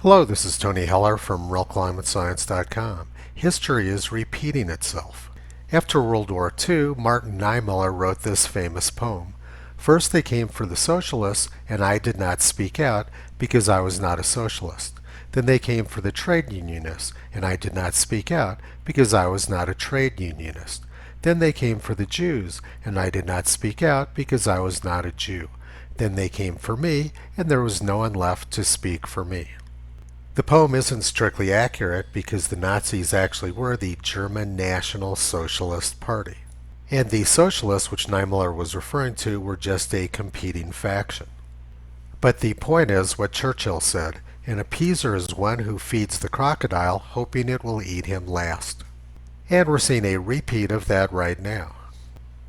Hello, this is Tony Heller from RealClimateScience.com. History is repeating itself. After World War II, Martin Niemöller wrote this famous poem. First they came for the socialists, and I did not speak out because I was not a socialist. Then they came for the trade unionists, and I did not speak out because I was not a trade unionist. Then they came for the Jews, and I did not speak out because I was not a Jew. Then they came for me, and there was no one left to speak for me. The poem isn't strictly accurate because the Nazis actually were the German National Socialist Party. And the socialists, which Niemöller was referring to, were just a competing faction. But the point is what Churchill said, an appeaser is one who feeds the crocodile hoping it will eat him last. And we're seeing a repeat of that right now.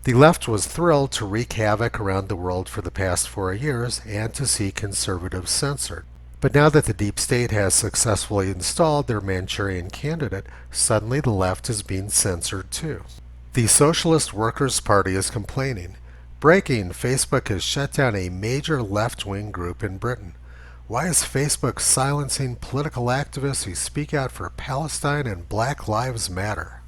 The left was thrilled to wreak havoc around the world for the past 4 years and to see conservatives censored. But now that the deep state has successfully installed their Manchurian candidate, suddenly the left is being censored too. The Socialist Workers' Party is complaining. Breaking, Facebook has shut down a major left-wing group in Britain. Why is Facebook silencing political activists who speak out for Palestine and Black Lives Matter?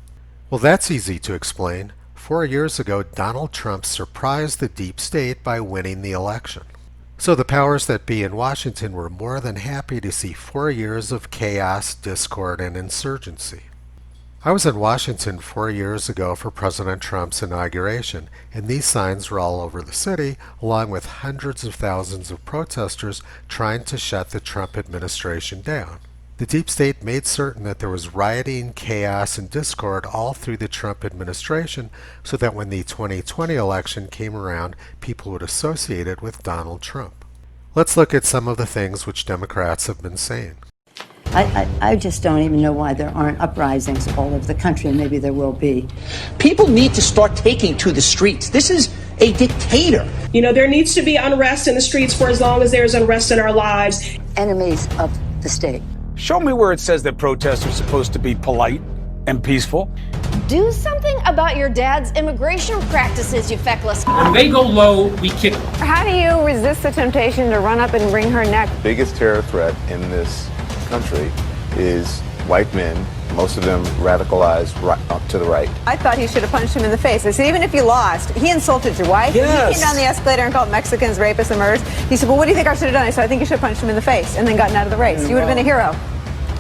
Well, that's easy to explain. 4 years ago, Donald Trump surprised the deep state by winning the election. So the powers that be in Washington were more than happy to see 4 years of chaos, discord, and insurgency. I was in Washington 4 years ago for President Trump's inauguration, and these signs were all over the city, along with hundreds of thousands of protesters trying to shut the Trump administration down. The deep state made certain that there was rioting, chaos, and discord all through the Trump administration so that when the 2020 election came around, people would associate it with Donald Trump. Let's look at some of the things which Democrats have been saying. I just don't even know why there aren't uprisings all over the country, and maybe there will be. People need to start taking to the streets. This is a dictator. You know, there needs to be unrest in the streets for as long as there's unrest in our lives. Enemies of the state. Show me where it says that protests are supposed to be polite and peaceful. Do something about your dad's immigration practices, you feckless. When they go low, we kick. How do you resist the temptation to run up and wring her neck? The biggest terror threat in this country is white men, most of them radicalized up to the right. I thought he should have punched him in the face. I said, even if you lost, he insulted your wife. Yes. He came down the escalator and called Mexicans rapists and murderers. He said, well, what do you think I should have done? I said, I think you should have punched him in the face and then gotten out of the race. You would have been a hero.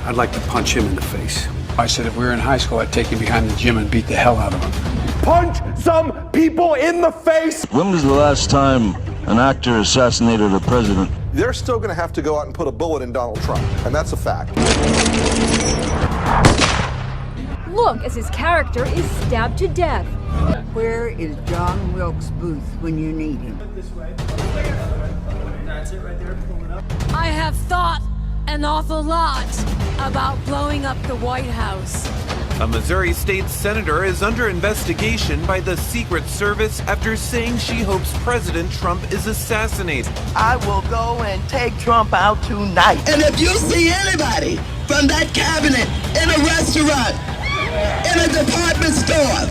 I'd like to punch him in the face. I said if we were in high school, I'd take him behind the gym and beat the hell out of him. Punch some people in the face! When was the last time an actor assassinated a president? They're still going to have to go out and put a bullet in Donald Trump, and that's a fact. Look as his character is stabbed to death. Where is John Wilkes Booth when you need him? That's it right there. Pull it up. I have thought an awful lot about blowing up the White House. A Missouri state senator is under investigation by the Secret Service after saying she hopes President Trump is assassinated. I will go and take Trump out tonight. And if you see anybody from that cabinet in a restaurant, in a department store,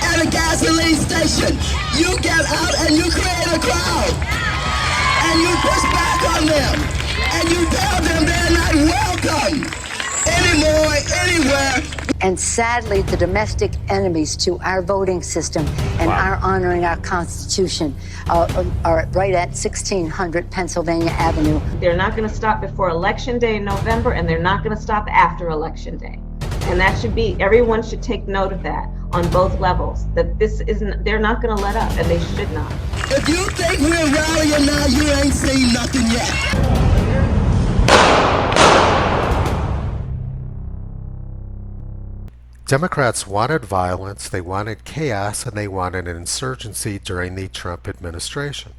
at a gasoline station, you get out and you create a crowd. And you push back on them. And you tell them they're not welcome anymore, anywhere. And sadly, the domestic enemies to our voting system and our honoring our Constitution are right at 1600 Pennsylvania Avenue. They're not going to stop before Election Day in November, and they're not going to stop after Election Day. And that should be, everyone should take note of that on both levels, that this isn't, they're not going to let up, and they should not. If you think we're rallying now, you ain't seen nothing yet. Democrats wanted violence, they wanted chaos, and they wanted an insurgency during the Trump administration.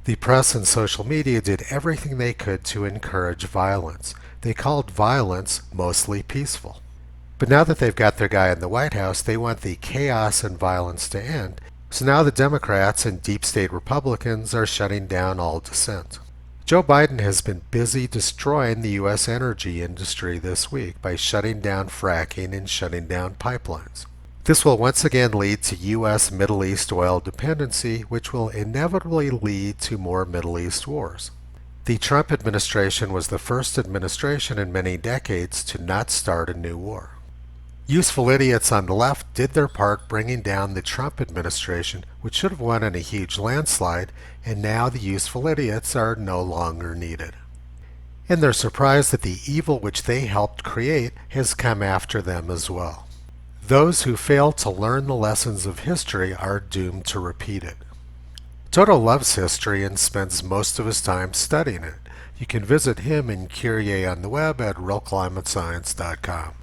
The press and social media did everything they could to encourage violence. They called violence mostly peaceful. But now that they've got their guy in the White House, they want the chaos and violence to end. So now the Democrats and deep state Republicans are shutting down all dissent. Joe Biden has been busy destroying the U.S. energy industry this week by shutting down fracking and shutting down pipelines. This will once again lead to U.S. Middle East oil dependency, which will inevitably lead to more Middle East wars. The Trump administration was the first administration in many decades to not start a new war. Useful idiots on the left did their part bringing down the Trump administration, which should have won in a huge landslide, and now the useful idiots are no longer needed. And they're surprised that the evil which they helped create has come after them as well. Those who fail to learn the lessons of history are doomed to repeat it. Toto loves history and spends most of his time studying it. You can visit him and Kyrie on the web at realclimatescience.com.